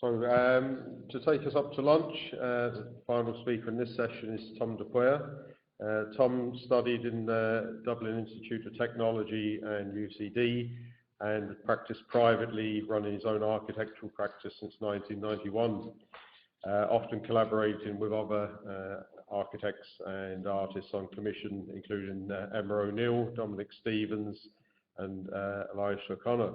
To take us up to lunch, the final speaker in this session is Tom de Paor. Tom studied in the Dublin Institute of Technology and UCD and practiced privately, running his own architectural practice since 1991, often collaborating with other architects and artists on commission, including Emma O'Neill, Dominic Stevens and Elisha O'Connor.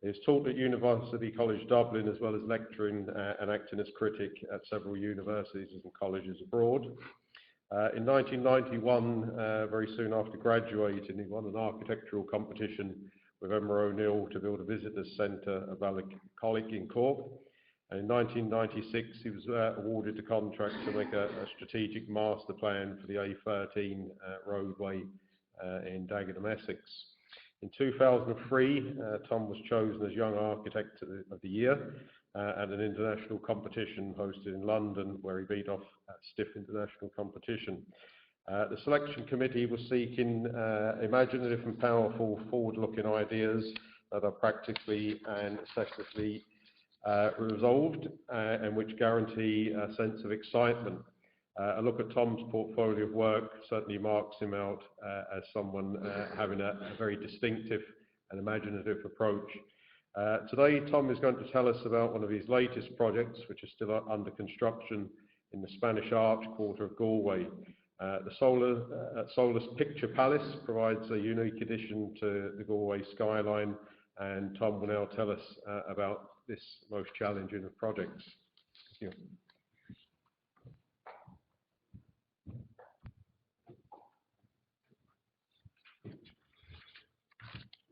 He has taught at University College Dublin, as well as lecturing and acting as critic at several universities and colleges abroad. In 1991, very soon after graduating, he won an architectural competition with Emma O'Neill to build a visitors centre at Ballycollig in Cork. And in 1996, he was awarded the contract to make a strategic master plan for the A13 roadway in Dagenham, Essex. In 2003, Tom was chosen as Young Architect of the Year at an international competition hosted in London, where he beat off a stiff international competition. The selection committee was seeking imaginative and powerful forward-looking ideas that are practically and aesthetically resolved and which guarantee a sense of excitement. A look at Tom's portfolio of work certainly marks him out as someone having a very distinctive and imaginative approach. Today, Tom is going to tell us about one of his latest projects, which is still under construction in the Spanish Arch quarter of Galway. The Solus Picture Palace provides a unique addition to the Galway skyline, and Tom will now tell us about this most challenging of projects. Thank you.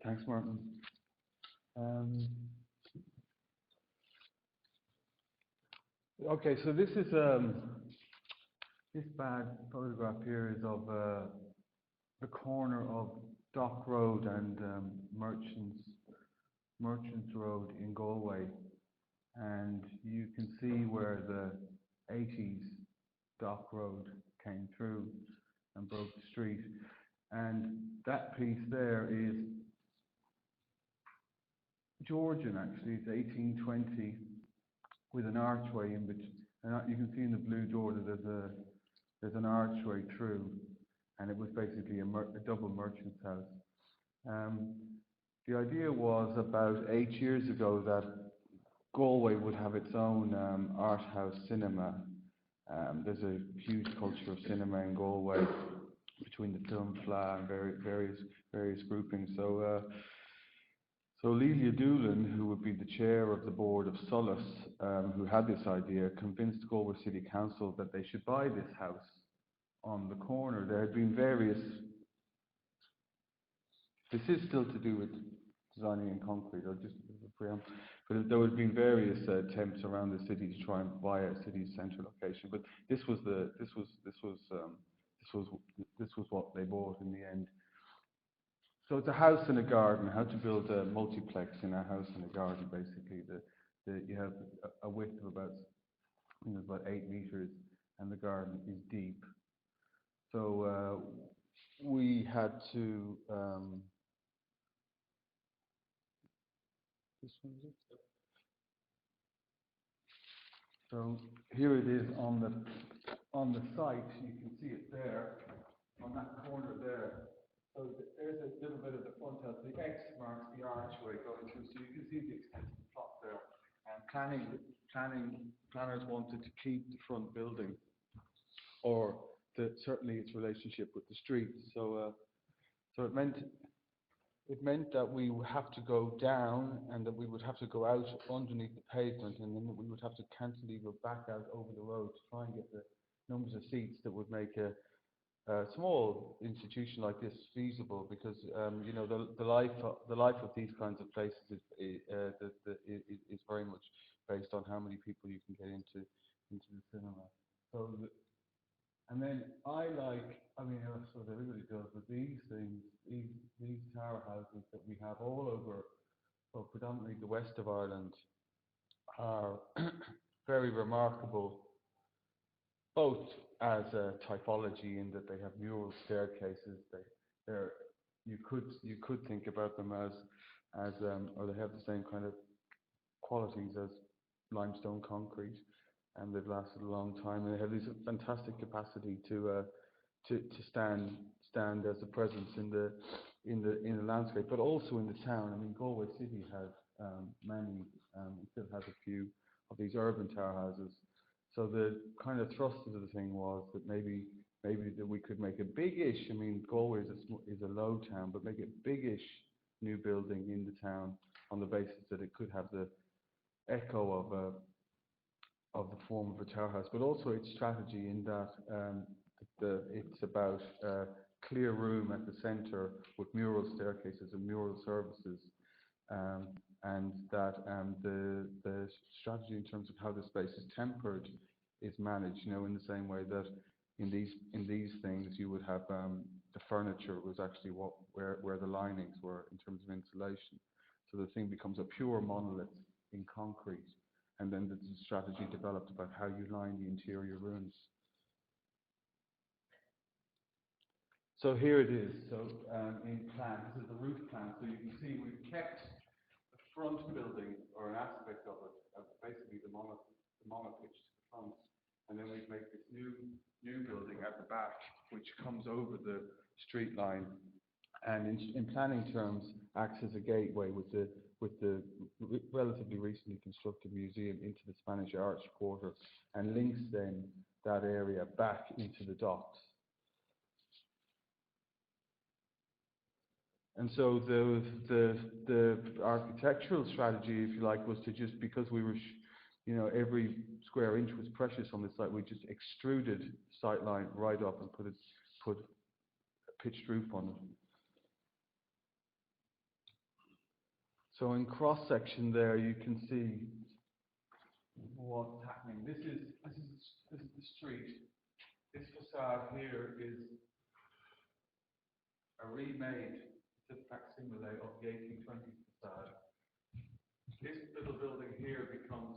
Thanks, Martin. Okay, so this is this bad photograph here is of the corner of Dock Road and Merchants Road in Galway, and you can see where the 80s Dock Road came through and broke the street, and that piece there is Georgian, actually. It's 1820 with an archway in which, and you can see in the blue door that there's an archway through, and it was basically a double merchant's house. The idea was about 8 years ago that Galway would have its own art house cinema. There's a huge culture of cinema in Galway between the film fla and various groupings. So Lelia Doolan, who would be the chair of the board of Solus, who had this idea, convinced Galway City Council that they should buy this house on the corner. There had been various, this is still to do with designing in concrete, or just preempt, but there had been various attempts around the city to try and buy a city centre location. But this was what they bought in the end. So it's a house and a garden. How to build a multiplex in a house and a garden, basically. You have a width of about 8 meters, and the garden is deep. So we had to. This one is it? So here it is on the site. You can see it there on that corner there. So there's a little bit of the front house. The X marks the archway going through, so you can see the extent of the plot there. And planners wanted to keep the front building, or certainly its relationship with the street. So it meant that we would have to go down, and that we would have to go out underneath the pavement, and then we would have to cantilever back out over the road to try and get the numbers of seats that would make a small institution like this feasible, because the life of these kinds of places is very much based on how many people you can get into the cinema. So, and then so everybody does, but these things, these tower houses that we have all over, well, predominantly the west of Ireland, are very remarkable, both as a typology in that they have mural staircases. You could think about them as or they have the same kind of qualities as limestone concrete, and they've lasted a long time, and they have this fantastic capacity to stand as a presence in the landscape, but also in the town. I mean, Galway City has still has a few of these urban tower houses. So the kind of thrust of the thing was that maybe that we could make a big-ish. I mean, Galway is a low town, but make a big-ish new building in the town on the basis that it could have the echo of the form of a tower house, but also its strategy in that it's about clear room at the centre with mural staircases and mural services, and that the strategy in terms of how the space is tempered is managed, in the same way that in these things you would have the furniture was actually where the linings were in terms of insulation. So the thing becomes a pure monolith in concrete, and then there's a strategy developed about how you line the interior rooms. So here it is. So in plan, this is the roof plan. So you can see we've kept the front building, or an aspect of it, basically the monopitch to the front, and then we make this new building at the back, which comes over the street line, and in planning terms acts as a gateway with the relatively recently constructed museum into the Spanish Arch Quarter, and links then that area back into the docks. And so the architectural strategy, if you like, was to just, because we were, every square inch was precious on this site, we just extruded sightline right up and put a pitched roof on it. So in cross section there, you can see what's happening. This is the street. This facade here is a remade, it's a facsimile of the 1820s facade. This little building here becomes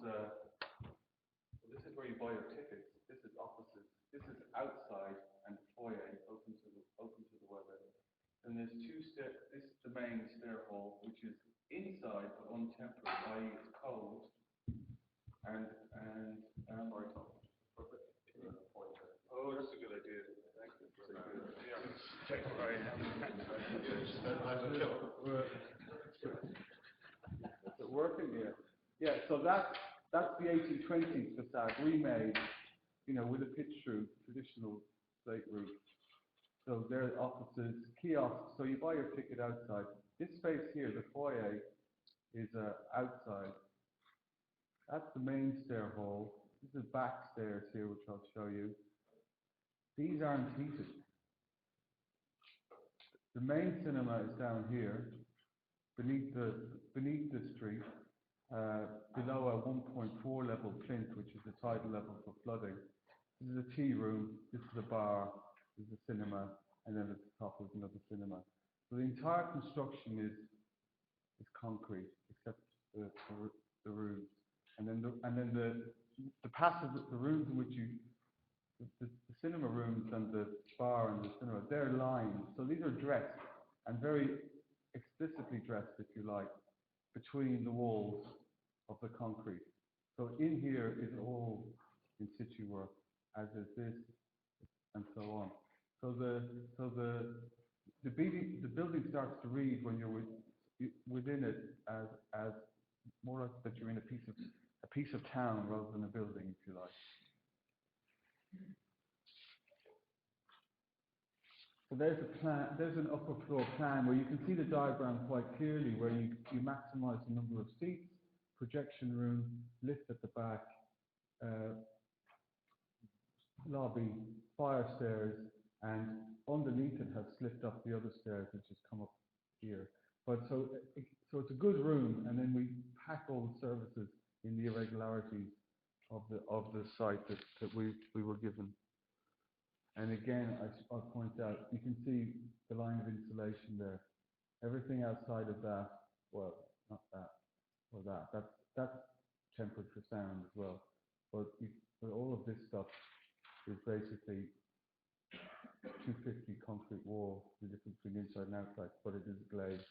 this is where you buy your tickets. This is offices. This is outside, and the foyer open to the weather. And there's two steps. This is the main stair hall, which is inside but untempered, i.e. it's cold. And oh, that's a good idea. Thank you. Take it right. Is it working here? Yeah. So that's the 1820s facade remade, with a pitched roof, traditional slate roof. So there are offices, kiosks. So you buy your ticket outside. This space here, the foyer, is outside. That's the main stair hall. This is back stairs here, which I'll show you. These aren't heated. The main cinema is down here, beneath the street, below a 1.4 level plinth, which is the tidal level for flooding. This is a tea room. This is a bar. This is a cinema, and then at the top is another cinema. So the entire construction is concrete, except the roofs, and then the passive, the rooms in which the cinema rooms and the bar and the cinema, they're lined. So these are dressed, and very explicitly dressed, if you like, between the walls of the concrete. So in here is all in situ work, as is this, and so on. So the building starts to read when you're within it as more like that you're in a piece of town rather than a building, if you like. So there's a plan. There's an upper floor plan where you can see the diagram quite clearly, where you maximise the number of seats, projection room, lift at the back, lobby, fire stairs, and underneath it has slipped up the other stairs, which has come up here. But so it's a good room, and then we pack all the services in the irregularities of the site that we were given. And again, I'll point out, you can see the line of insulation there. Everything outside of that, well, not that, or that's tempered for sound as well. But all of this stuff is basically 250 concrete wall, the difference between inside and outside, but it is glazed.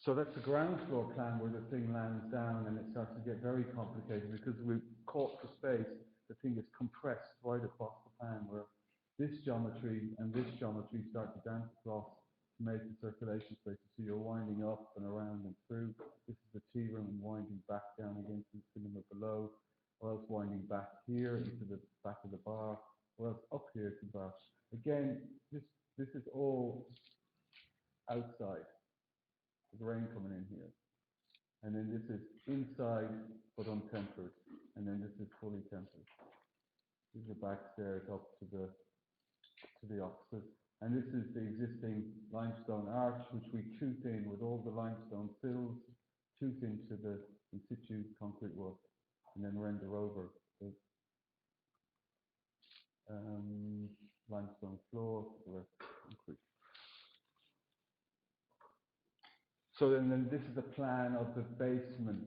So that's the ground floor plan where the thing lands down and it starts to get very complicated because we've caught for space. The thing is compressed right across the plan where this geometry and this geometry start to dance across to make the circulation space. So you're winding up and around and through. This is the tea room and winding back down against the cinema below, or else winding back here into the back of the bar, or else up here to the bar. Again, this is all outside. There's rain coming in here. And then this is inside but untempered. And then this is fully tempered. These are back stairs up to the offices. And this is the existing limestone arch which we tooth in with all the limestone fills, tooth into the in situ concrete work, and then render over the limestone floor, the rest concrete. So then this is a plan of the basement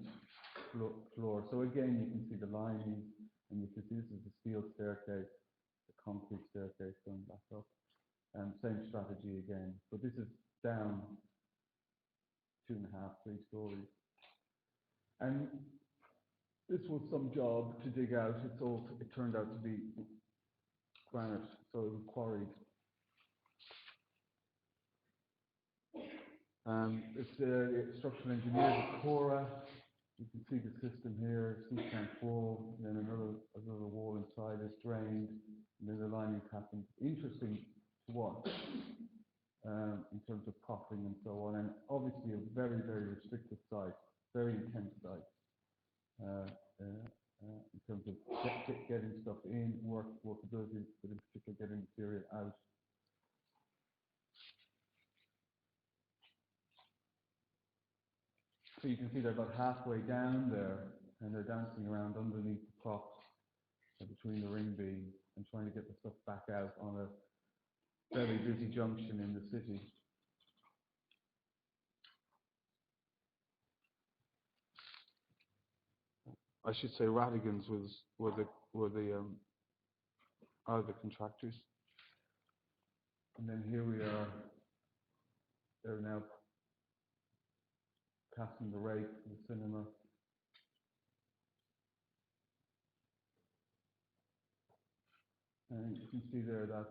floor. So again, you can see the lining, and you can see this is the steel staircase, the concrete staircase going back up. Same strategy again, but this is down 2.5, 3 stories. And this was some job to dig out. It turned out to be granite, so it was quarried. It's the structural engineers at Paor. You can see the system here, C-slant wall, and then another wall inside is drained, and then the lining happened. Interesting to watch in terms of popping and so on, and obviously a very, very restricted site, very intense site in terms of getting stuff in, workability, but in particular getting material out. So you can see they're about halfway down there, and they're dancing around underneath the props between the ring beams and trying to get the stuff back out on a very busy junction in the city. I should say Radigan's were the contractors. And then here we are. They're now casting the rake for the cinema. And you can see there that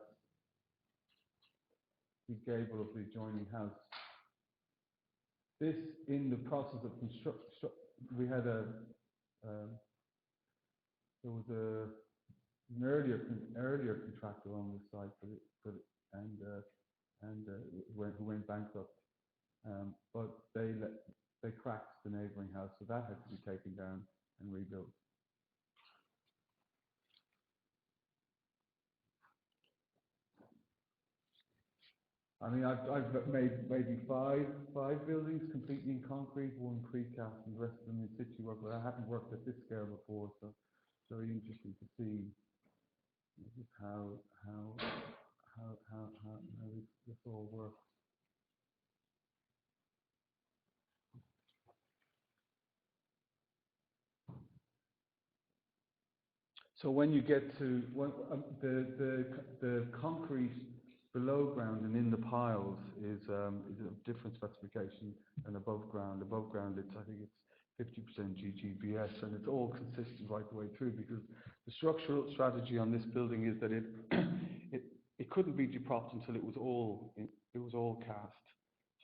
the gable of the adjoining house. This, in the process of construction, we had there was an earlier contractor on this site, who went bankrupt. But they cracked the neighbouring house, so that had to be taken down and rebuilt. I mean, I've made maybe five buildings completely in concrete, one precast, and the rest of them in situ work. But I haven't worked at this scale before, so it's very interesting to see just how this all works. So when you get to the concrete below ground and in the piles is a different specification than above ground. Above ground, I think it's 50% GGBS, and it's all consistent right the way through, because the structural strategy on this building is that it couldn't be depropped until it was all cast.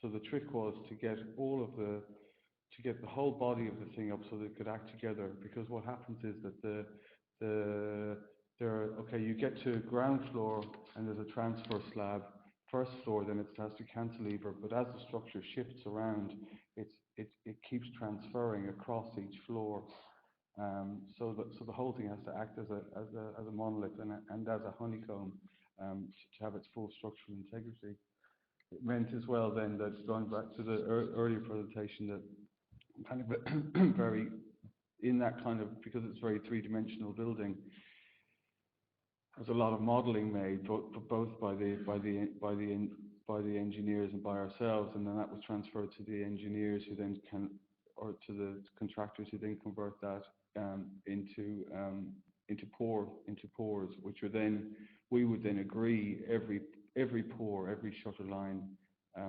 So the trick was to get the whole body of the thing up so that it could act together, because what happens is that you get to ground floor and there's a transfer slab. First floor, then it has to cantilever, but as the structure shifts around, it keeps transferring across each floor. So the whole thing has to act as a monolith and as a honeycomb to have its full structural integrity. It meant as well then that, going back to the earlier presentation, that kind of very in that kind of, because it's a very three-dimensional building, there's a lot of modelling made, both by the engineers and by ourselves, and then that was transferred to the engineers, who then to the contractors, who then convert that into pours, which are then, we would then agree every pour, every shutter line,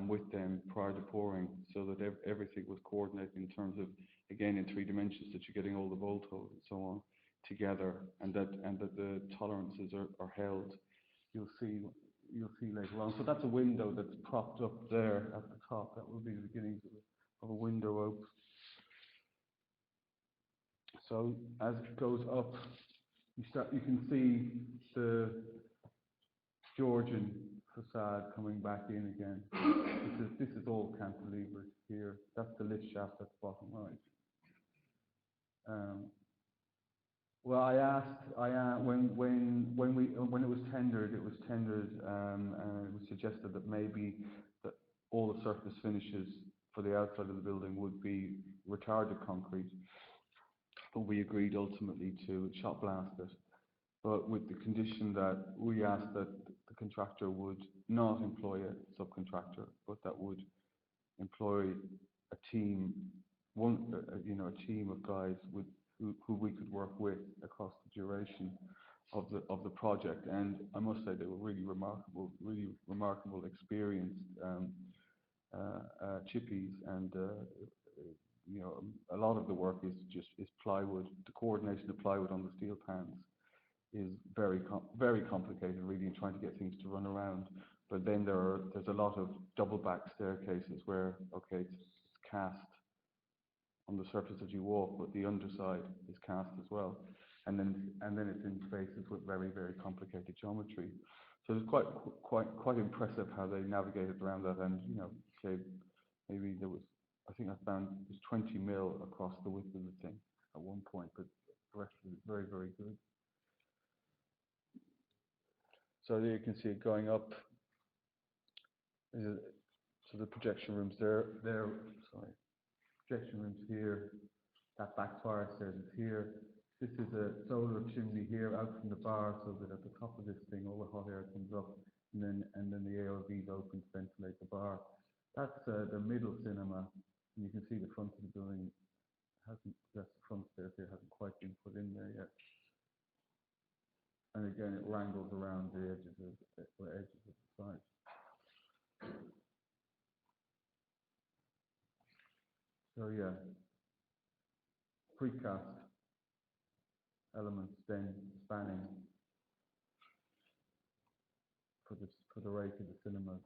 with them prior to pouring, so that everything was coordinated in terms of, again, in 3 dimensions, that you're getting all the bolt holes and so on together, and that the tolerances are held. You'll see later on. So that's a window that's propped up there at the top. That will be the beginnings of a window ope. So as it goes up, you can see the Georgian facade coming back in again. This is all cantilevered here. That's the lift shaft at the bottom right. Well, I asked when it was tendered, and it was suggested that maybe that all the surface finishes for the outside of the building would be retarded concrete, but we agreed ultimately to shot blast it, but with the condition that we asked that the contractor would not employ a subcontractor, but that would employ a team, a team of guys who we could work with across the duration of the project. And I must say they were really remarkable, experienced chippies, and a lot of the work is plywood. The coordination of plywood on the steel pans is very complicated, really, in trying to get things to run around. But then there's a lot of double back staircases where, okay, it's cast on the surface as you walk, but the underside is cast as well, and then it's in spaces with very complicated geometry. So it's quite impressive how they navigated around that. And okay, maybe I think I found there's 20 mil across the width of the thing at one point, but the rest of it is very good. So there you can see it going up. So the projection rooms projection rooms here. That back fire stairs is here. This is a solar chimney here out from the bar, so that at the top of this thing all the hot air comes up, and then the AOVs open to ventilate the bar. That's the middle cinema, and you can see the front of the building that's the front stairs here, hasn't quite been put in there yet. And again, it wrangles around the edges of the side. So yeah, precast elements then spanning for the rake of the cinemas.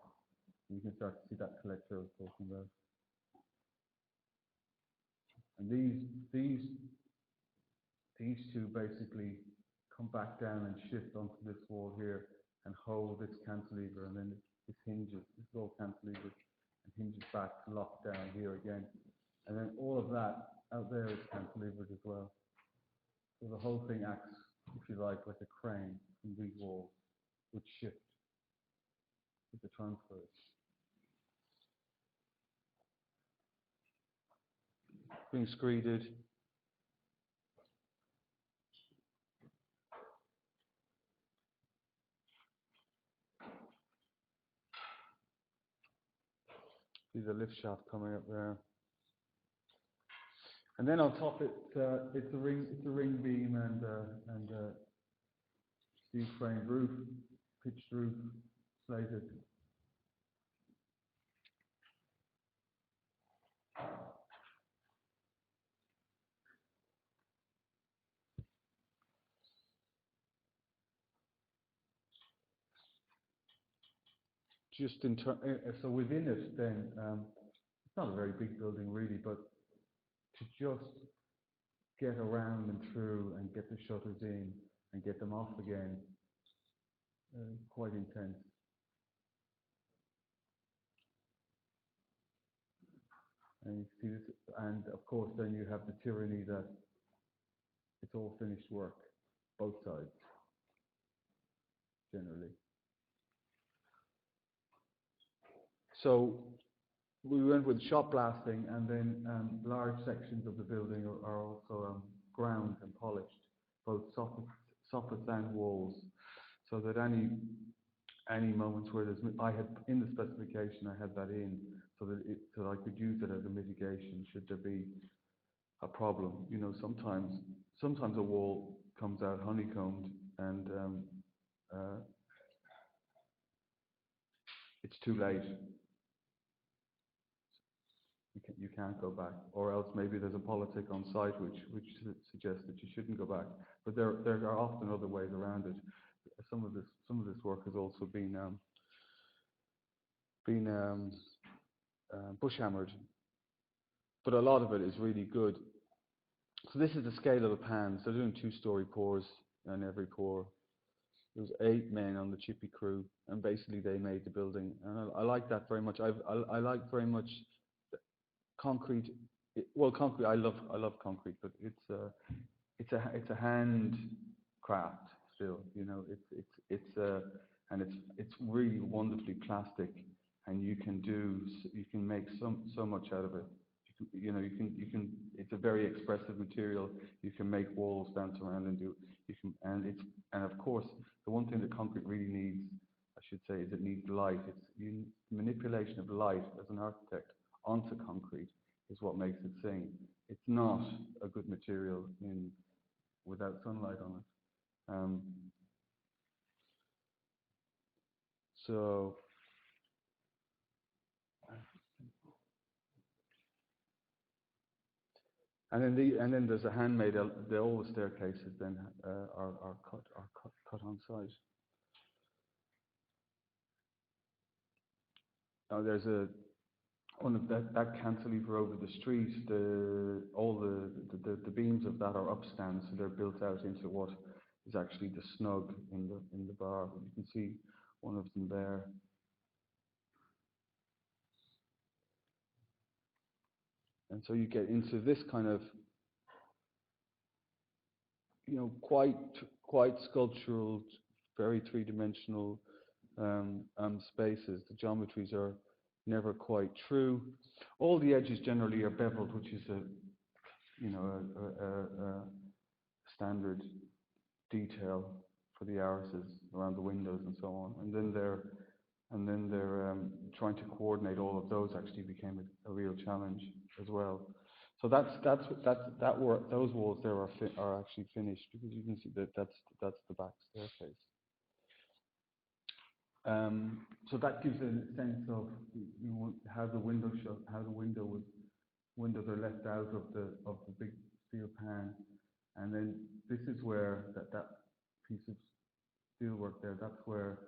You can start to see that collector I was talking about. And these two basically come back down and shift onto this wall here and hold this cantilever, and then this hinges. This is all cantilevered and hinges back to lock down here again. And then all of that out there is cantilevered as well. So the whole thing acts, if you like a crane from these walls, which shift with the transfers. Being screeded. See the lift shaft coming up there. And then on top it's a ring beam and steel frame roof, pitched roof, slated. Just so within it, then it's not a very big building really, but to just get around and through and get the shutters in and get them off again, quite intense. And you see this, and of course then you have the tyranny that it's all finished work, both sides, generally. So we went with shot blasting, and then large sections of the building are also ground and polished, both soffits and walls, so that any moments where there's, I had in the specification, I had that in so that I could use it as a mitigation should there be a problem. Sometimes a wall comes out honeycombed and it's too late. you can't go back, or else maybe there's a politic on site which suggests that you shouldn't go back. But there are often other ways around it. Some of this work has also been bush hammered, but a lot of it is really good. So this is the scale of the pans. They're doing 2-story pours, and every pour. There was 8 men on the chippy crew, and basically they made the building. And I like that very much. I like very much concrete. Concrete. I love concrete, but it's a hand craft still. You know, it's really wonderfully plastic, and you can make so much out of it. You can. It's a very expressive material. You can make walls dance around and and of course the one thing that concrete really needs, I should say, is it needs light. Manipulation of light as an architect onto concrete is what makes it sing. It's not a good material without sunlight on it. So. And then there's a handmade. All the staircases then are cut on site. Now there's one of that cantilever over the street. All the beams of that are upstands, so they're built out into what is actually the snug in the bar. You can see one of them there. And so you get into this kind of, quite sculptural, very three-dimensional spaces. The geometries are never quite true. All the edges generally are beveled, which is a standard detail for the arches around the windows and so on. And then they're trying to coordinate all of those actually became a real challenge as well. So that work. Those walls there are actually finished, because you can see that's the back staircase. So that gives a sense of how the windows are left out of the big steel pan, and then this is where that piece of steel work there. That's where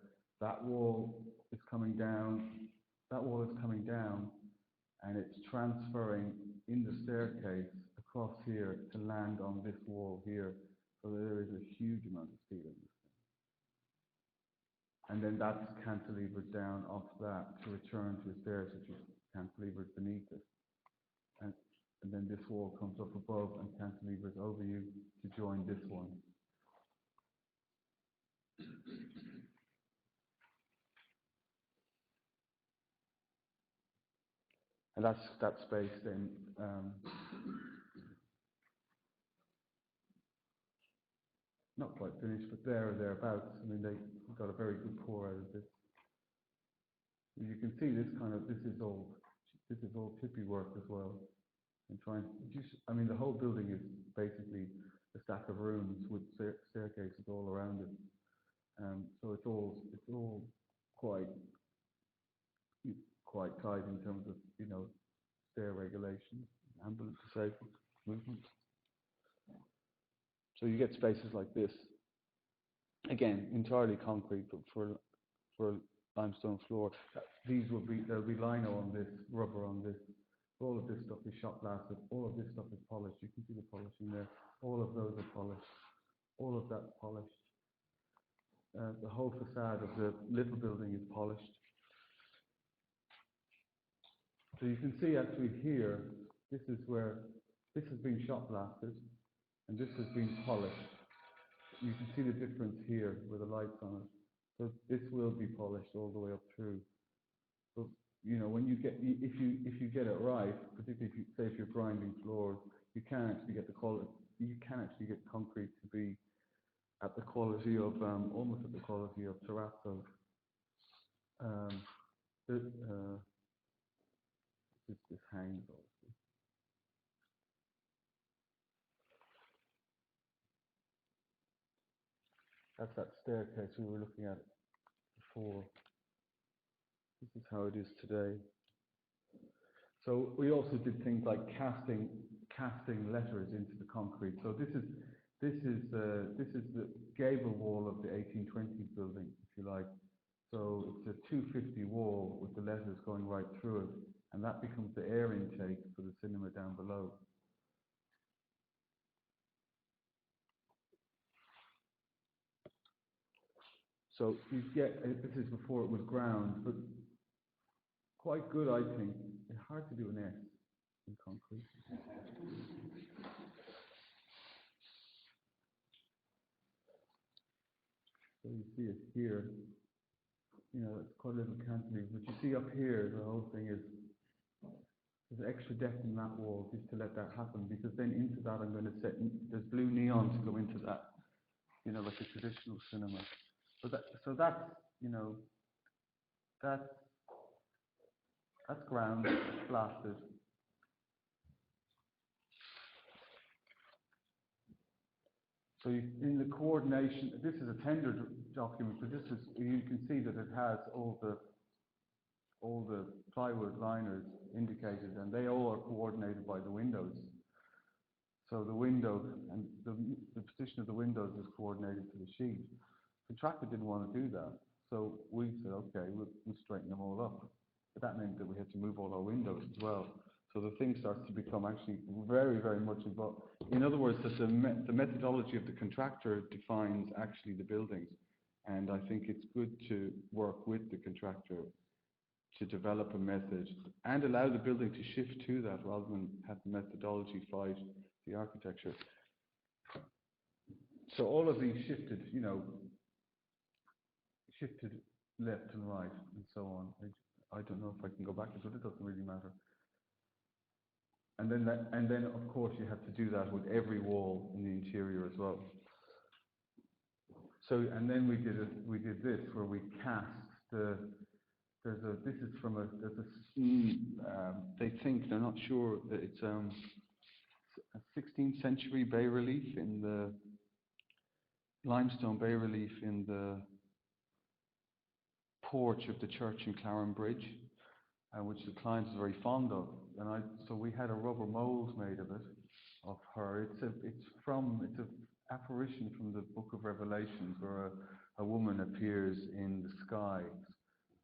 that wall is coming down. That wall is coming down, and it's transferring in the staircase across here to land on this wall here. So there is a huge amount of steel in this thing. And then that's cantilevered down off that to return to the stairs, which is cantilevered beneath it. And then this wall comes up above and cantilevers over you to join this one. And that's that space then. Not quite finished, but there or thereabouts. I mean, they got a very good pour out of this. You can see this is all chippy work as well. And the whole building is basically a stack of rooms with staircases all around it. So it's all quite tight in terms of stair regulation, ambulance disabled movement. So you get spaces like this, again entirely concrete, but for a limestone floor. There'll be lino on this, rubber on this. All of this stuff is shot blasted. All of this stuff is polished. You can see the polishing there. All of those are polished. All of that's polished. The whole facade of the little building is polished. So you can see actually here, this is where this has been shot blasted, and this has been polished. You can see the difference here with the lights on it. So this will be polished all the way up through. So when you get, if you get it right, particularly if you're grinding floors, you can actually get the quality. You can actually get concrete to be at the quality of almost at the quality of terrazzo. This hangs obviously. That's that staircase we were looking at before. This is how it is today. So we also did things like casting letters into the concrete. So this is the gable wall of the 1820s building, if you like. So it's a 250 wall with the letters going right through it, and that becomes the air intake for the cinema down below. So you get, this is before it was ground, but quite good, I think. It's hard to do an S in concrete. So you see it here, you know, it's quite a little cantilever, but you see up here, the whole thing is, there's extra depth in that wall just to let that happen, because then into that I'm going to set, there's blue neon to go into that, you know, like a traditional cinema. So that's, you know, that's ground, blasted. So in the coordination, this is a tender document, but this is, you can see that it has all the plywood liners indicated, and they all are coordinated by the windows. So the window and the position of the windows is coordinated to the sheet. The contractor didn't want to do that, so we said, okay, we'll straighten them all up. But that meant that we had to move all our windows as well. So the thing starts to become actually very, very much involved. In other words, that the methodology of the contractor defines actually the buildings. And I think it's good to work with the contractor to develop a method and allow the building to shift to that rather than have the methodology fight the architecture. So all of these shifted, you know, shifted left and right and so on. I don't know if I can go back, but it doesn't really matter. And then of course you have to do that with every wall in the interior as well. So and then we did this where we cast the. This is from they think, they're not sure, that it's a 16th century bas relief in the limestone bas relief in the porch of the church in Claren Bridge, which the client is very fond of. And so we had a rubber mold made of it, of her. It's an apparition from the Book of Revelations, where a woman appears in the sky,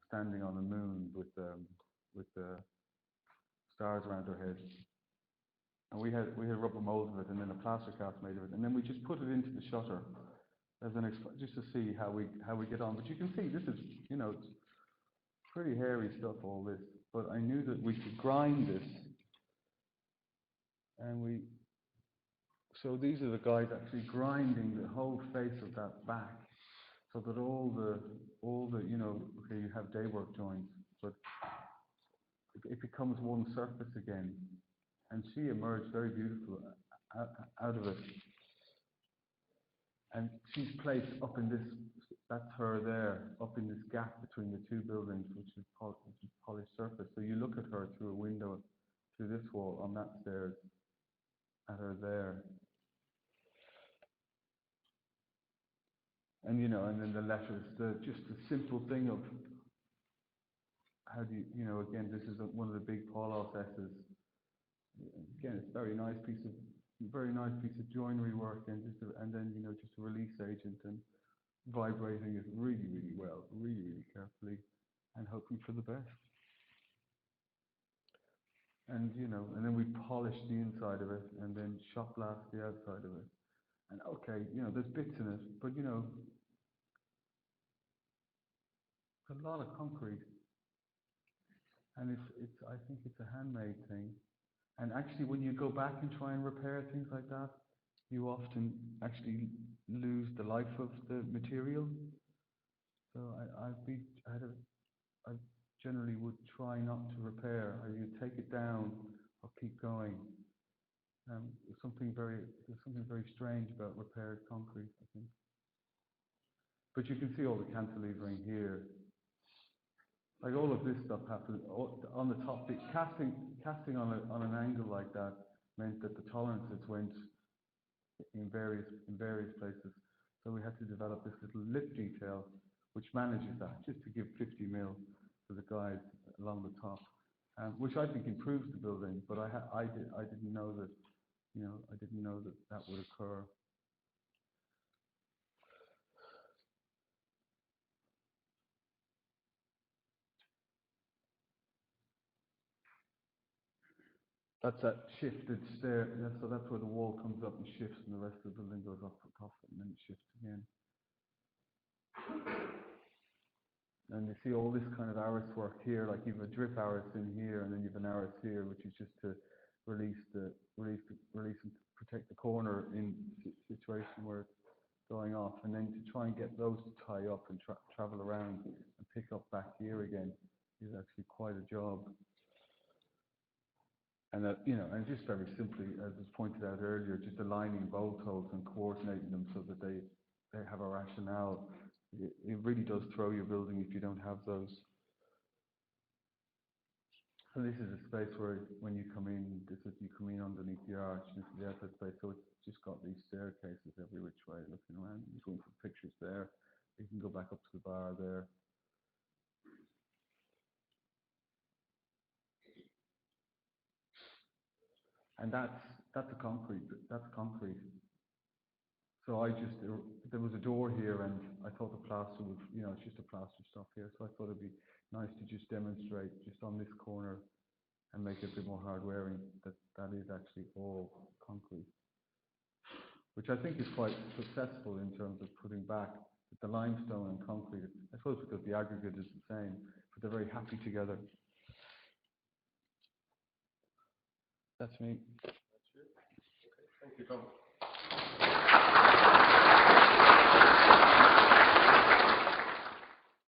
standing on the moon with the stars around her head. And we had rubber mold of it, and then a plaster cast made of it, and then we just put it into the shutter as just to see how we get on. But you can see this is, you know, it's pretty hairy stuff, all this. But I knew that we could grind this, and so these are the guys actually grinding the whole face of that back, so that all the you know, okay, you have daywork joints, but it becomes one surface again. And she emerged very beautiful out of it. And she's placed up in this, that's her there, up in this gap between the two buildings, which is polished surface. So you look at her through a window, through this wall, on that stairs, at her there. And, you know, and then the letters, just the simple thing of how do you, you know, again, this is one of the big Paor S's. Again, it's very nice piece of joinery work, and then you know, just a release agent and vibrating it really, really well, really, really carefully, and hoping for the best. And you know, and then we polish the inside of it, and then shot blast the outside of it. And okay, you know, there's bits in it, but you know, it's a lot of concrete, and I think it's a handmade thing. And actually, when you go back and try and repair things like that, you often actually lose the life of the material. So I generally would try not to repair. You take it down or keep going. There's something very strange about repaired concrete, I think. But you can see all the cantilevering here. Like all of this stuff happened on the top. The casting on an angle like that meant that the tolerances went in various places. So we had to develop this little lip detail which manages that, just to give 50 mil to the guides along the top. which I think improves the building. But I didn't know that, I didn't know that that would occur. That's that shifted stair. So that's where the wall comes up and shifts, and the rest of the building goes up and then it shifts again. And you see all this kind of arras work here, like you have a drip arras in here, and then you have an arras here, which is just to release and protect the corner in situation where it's going off, and then to try and get those to tie up and travel around and pick up back here again is actually quite a job. And that, and just very simply, as was pointed out earlier, just aligning bolt holes and coordinating them so that they have a rationale. It really does throw your building if you don't have those. So this is a space where when you come in, you come in underneath the arch, and this is the outlet space. So it's just got these staircases every which way looking around. You can go for pictures there. You can go back up to the bar there. And that's a concrete. That's concrete. So there was a door here, and I thought the plaster was, it's just a plaster stuff here. So I thought it'd be nice to just demonstrate just on this corner and make it a bit more hard wearing that is actually all concrete, which I think is quite successful in terms of putting back the limestone and concrete. I suppose because the aggregate is the same, but they're very happy together. That's me. That's it. Okay. Thank you, Tom.